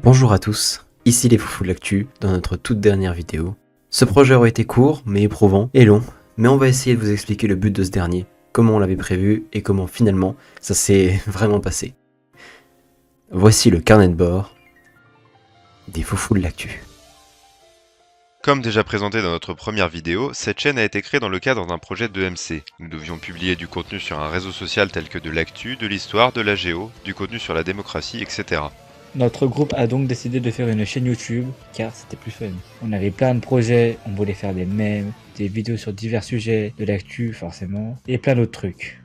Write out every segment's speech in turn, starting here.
Bonjour à tous, ici les foufous de l'actu dans notre toute dernière vidéo. Ce projet aurait été court, mais éprouvant et long, mais on va essayer de vous expliquer le but de ce dernier, comment on l'avait prévu et comment finalement ça s'est vraiment passé. Voici le carnet de bord des foufous de l'actu. Comme déjà présenté dans notre première vidéo, cette chaîne a été créée dans le cadre d'un projet d'EMC. Nous devions publier du contenu sur un réseau social tel que de l'actu, de l'histoire, de la géo, du contenu sur la démocratie, etc. Notre groupe a donc décidé de faire une chaîne YouTube car c'était plus fun. On avait plein de projets, on voulait faire des mèmes, des vidéos sur divers sujets, de l'actu forcément, et plein d'autres trucs.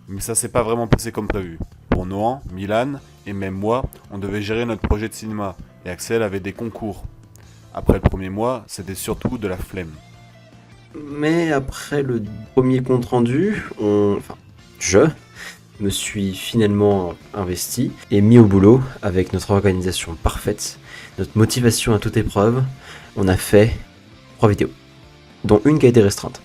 Mais ça s'est pas vraiment passé comme prévu. Pour Nohan, Milan et même moi, on devait gérer notre projet de cinéma et Axel avait des concours. Après le premier mois, c'était surtout de la flemme. Mais après le premier compte rendu, je me suis finalement investi et mis au boulot avec notre organisation parfaite, notre motivation à toute épreuve. On a fait 3 vidéos, dont une qui a été restreinte.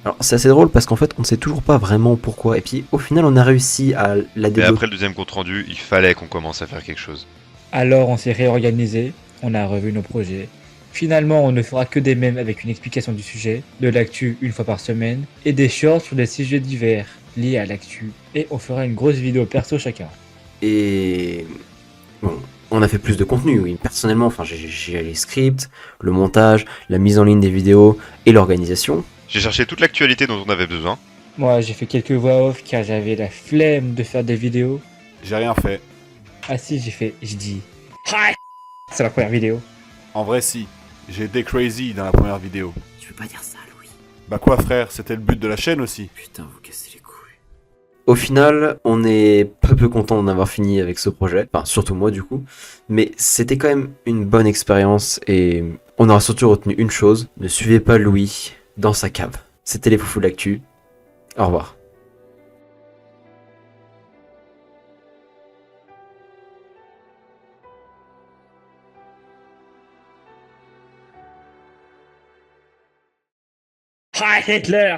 Alors c'est assez drôle parce qu'en fait on ne sait toujours pas vraiment pourquoi, et puis au final on a réussi à la Mais débloquer. après le deuxième compte rendu, il fallait qu'on commence à faire quelque chose. Alors on s'est réorganisé, on a revu nos projets. Finalement on ne fera que des mèmes avec une explication du sujet, de l'actu une fois par semaine, et des shorts sur des sujets divers liés à l'actu. Et on fera une grosse vidéo perso chacun. Et bon, on a fait plus de contenu, oui. Personnellement, j'ai les scripts, le montage, la mise en ligne des vidéos et l'organisation. J'ai cherché toute l'actualité dont on avait besoin. Moi j'ai fait quelques voix off car j'avais la flemme de faire des vidéos. J'ai rien fait. Ah si, j'ai dit hi. C'est la première vidéo. En vrai si, j'ai été crazy dans la première vidéo. Tu veux pas dire ça, Louis? Bah quoi frère, c'était le but de la chaîne aussi. Putain, vous cassez les couilles. Au final, on est peu content d'en avoir fini avec ce projet, enfin surtout moi du coup, mais c'était quand même une bonne expérience et on aura surtout retenu une chose, ne suivez pas Louis dans sa cave. C'était les foufous de l'actu, au revoir. Hi Hitler.